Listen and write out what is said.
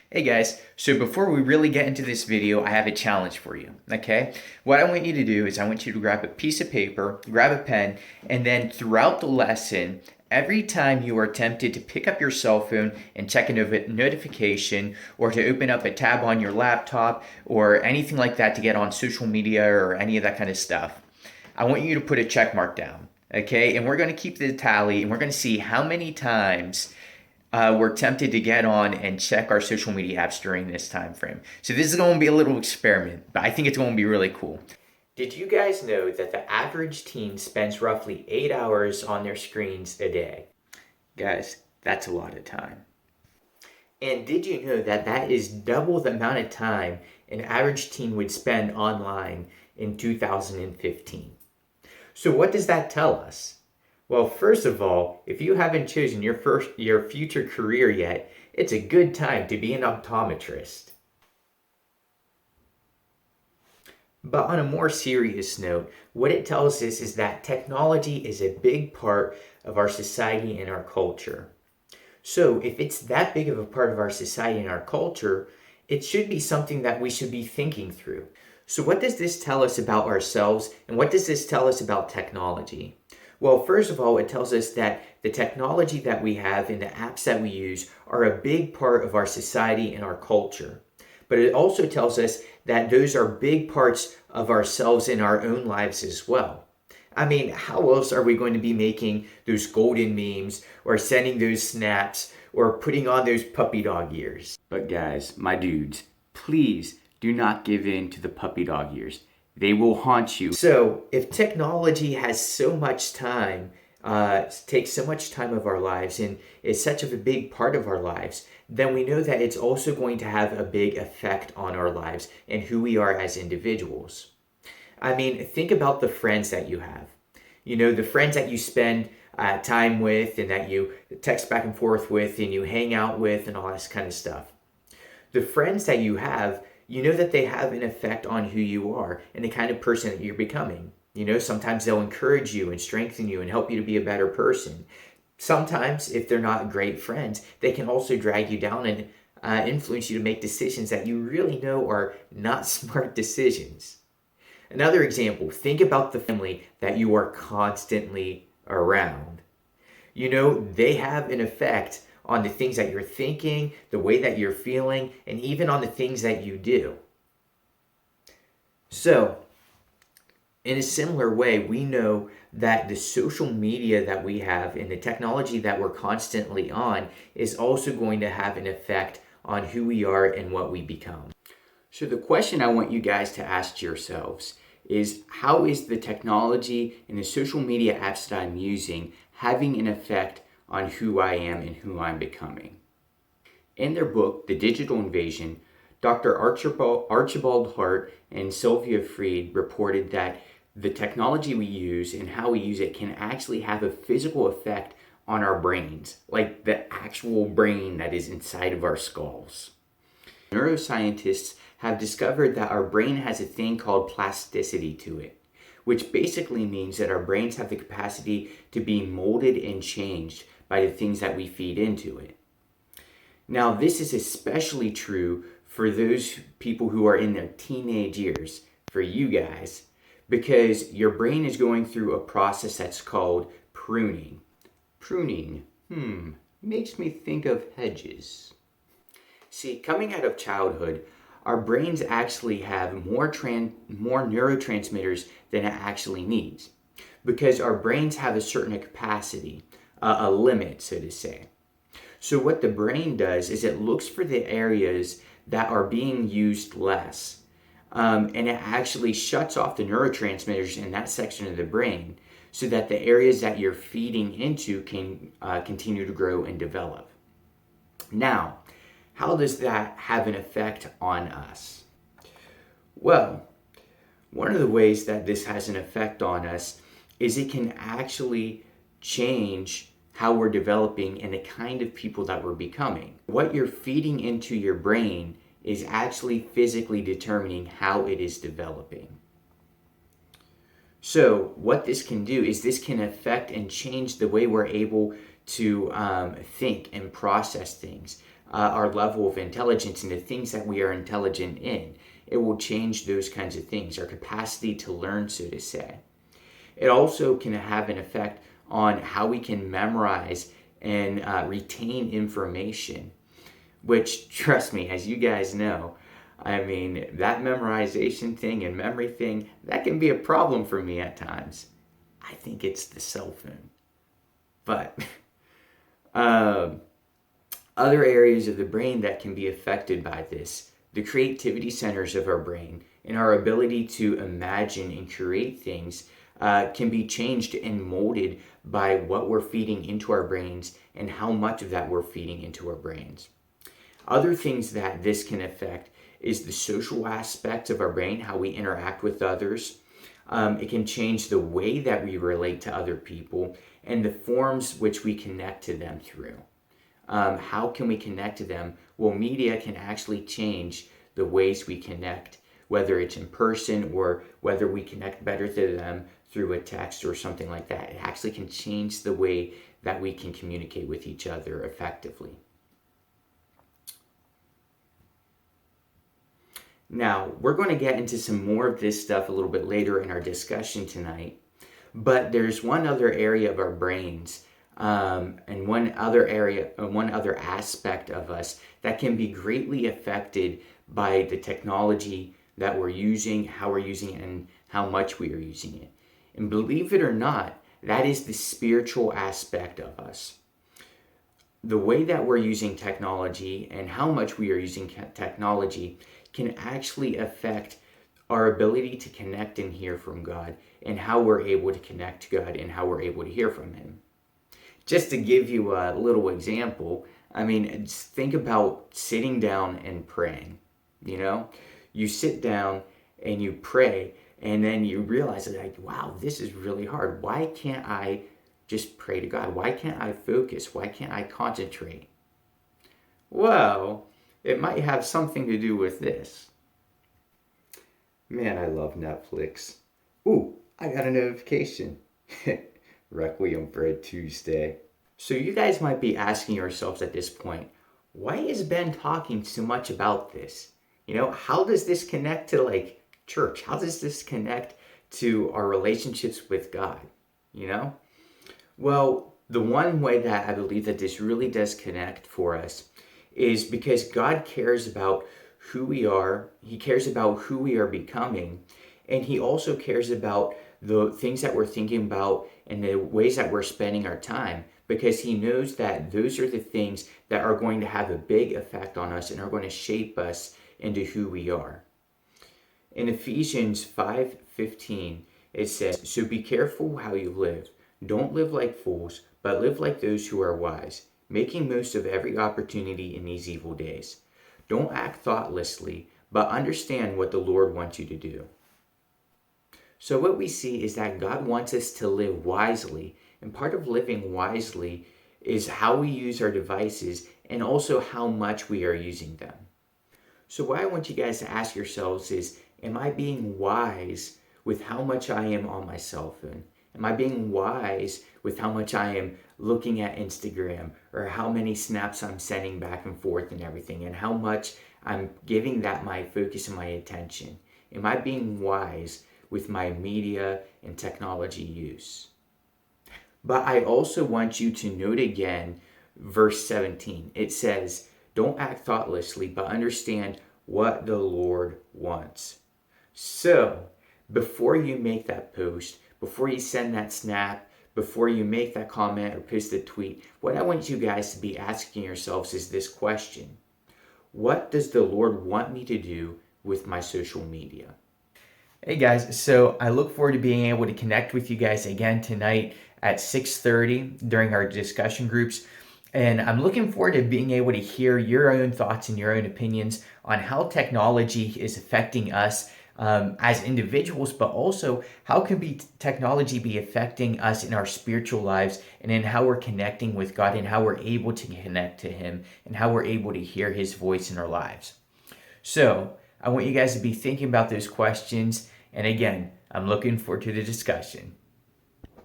Hey guys, so before we really get into this video, I have a challenge for you, okay? What I want you to do is I want you to grab a piece of paper, grab a pen, and then throughout the lesson, every time you are tempted to pick up your cell phone and check a notification or to open up a tab on your laptop or anything like that to get on social media or any of that kind of stuff, I want you to put a check mark down, okay? And we're going to keep the tally and we're going to see how many times we're tempted to get on and check our social media apps during this time frame. So this is going to be a little experiment, but I think it's going to be really cool. Did you guys know that the average teen spends roughly 8 hours on their screens a day? Guys, that's a lot of time. And did you know that that is double the amount of time an average teen would spend online in 2015? So what does that tell us? Well, first of all, if you haven't chosen your future career yet, it's a good time to be an optometrist. But on a more serious note, what it tells us is that technology is a big part of our society and our culture. So, if it's that big of a part of our society and our culture, it should be something that we should be thinking through. So, what does this tell us about ourselves and what does this tell us about technology? Well, first of all, it tells us that the technology that we have and the apps that we use are a big part of our society and our culture. But it also tells us that those are big parts of ourselves in our own lives as well. I mean, how else are we going to be making those golden memes or sending those snaps or putting on those puppy dog ears? But guys, my dudes, please do not give in to the puppy dog ears. They will haunt you. So, if technology has so much time, takes so much time of our lives and is such of a big part of our lives, then we know that it's also going to have a big effect on our lives and who we are as individuals. I mean, think about the friends that you have. You know, the friends that you spend time with and that you text back and forth with and you hang out with and all this kind of stuff. The friends that you have, you know that they have an effect on who you are and the kind of person that you're becoming. You know, sometimes they'll encourage you and strengthen you and help you to be a better person. Sometimes, if they're not great friends, they can also drag you down and influence you to make decisions that you really know are not smart decisions. Another example, think about the family that you are constantly around. You know, they have an effect on the things that you're thinking, the way that you're feeling, and even on the things that you do. So, in a similar way, we know that the social media that we have and the technology that we're constantly on is also going to have an effect on who we are and what we become. So the question I want you guys to ask yourselves is, how is the technology and the social media apps that I'm using having an effect on who I am and who I'm becoming? In their book, The Digital Invasion, Dr. Archibald Hart and Sylvia Freed reported that the technology we use and how we use it can actually have a physical effect on our brains, like the actual brain that is inside of our skulls. Neuroscientists have discovered that our brain has a thing called plasticity to it, which basically means that our brains have the capacity to be molded and changed by the things that we feed into it. Now, this is especially true for those people who are in their teenage years, for you guys, because your brain is going through a process that's called pruning. Pruning, makes me think of hedges. See, coming out of childhood, our brains actually have more neurotransmitters than it actually needs, because our brains have a certain capacity, a limit, so to say. So what the brain does is it looks for the areas that are being used less, and it actually shuts off the neurotransmitters in that section of the brain so that the areas that you're feeding into can continue to grow and develop. Now, how does that have an effect on us? Well, one of the ways that this has an effect on us is it can actually change how we're developing and the kind of people that we're becoming. What you're feeding into your brain is actually physically determining how it is developing. So what this can do is this can affect and change the way we're able to think and process things. our level of intelligence and the things that we are intelligent in. It will change those kinds of things, our capacity to learn, so to say. It also can have an effect on how we can memorize and retain information, which, trust me, as you guys know, I mean, that memorization thing and memory thing, that can be a problem for me at times. I think it's the cell phone. But other areas of the brain that can be affected by this, the creativity centers of our brain and our ability to imagine and create things can be changed and molded by what we're feeding into our brains and how much of that we're feeding into our brains. Other things that this can affect is the social aspects of our brain, how we interact with others. It can change the way that we relate to other people and the forms which we connect to them through. How can we connect to them? Well, media can actually change the ways we connect, whether it's in person or whether we connect better to them through a text or something like that. It actually can change the way that we can communicate with each other effectively. Now, we're going to get into some more of this stuff a little bit later in our discussion tonight, but there's one other area of our brains and one other aspect of us that can be greatly affected by the technology that we're using, how we're using it, and how much we are using it. And believe it or not, that is the spiritual aspect of us. The way that we're using technology and how much we are using technology can actually affect our ability to connect and hear from God, and how we're able to connect to God and how we're able to hear from Him. Just to give you a little example, I mean, think about sitting down and praying. You know, you sit down and you pray, and then you realize that, like, wow, this is really hard. Why can't I just pray to God? Why can't I focus? Why can't I concentrate? Well, it might have something to do with this. Man, I love Netflix. Ooh, I got a notification. Requiem for a Tuesday. So you guys might be asking yourselves at this point, why is Ben talking so much about this? You know, how does this connect to like church? How does this connect to our relationships with God? You know? Well, the one way that I believe that this really does connect for us is because God cares about who we are. He cares about who we are becoming. And He also cares about the things that we're thinking about and the ways that we're spending our time, because He knows that those are the things that are going to have a big effect on us and are going to shape us into who we are. In Ephesians 5:15, it says, "So be careful how you live. Don't live like fools, but live like those who are wise, making most of every opportunity in these evil days. Don't act thoughtlessly, but understand what the Lord wants you to do." So what we see is that God wants us to live wisely, and part of living wisely is how we use our devices and also how much we are using them. So what I want you guys to ask yourselves is, am I being wise with how much I am on my cell phone? Am I being wise with how much I am looking at Instagram, or how many snaps I'm sending back and forth and everything, and how much I'm giving that my focus and my attention? Am I being wise with my media and technology use? But I also want you to note again verse 17. It says, "Don't act thoughtlessly, but understand what the Lord wants." So, before you make that post, before you send that snap, before you make that comment or post a tweet, what I want you guys to be asking yourselves is this question: what does the Lord want me to do with my social media? Hey guys, so I look forward to being able to connect with you guys again tonight at 6:30 during our discussion groups. And I'm looking forward to being able to hear your own thoughts and your own opinions on how technology is affecting us as individuals, but also how can technology be affecting us in our spiritual lives and in how we're connecting with God and how we're able to connect to Him and how we're able to hear His voice in our lives. So I want you guys to be thinking about those questions. And again, I'm looking forward to the discussion.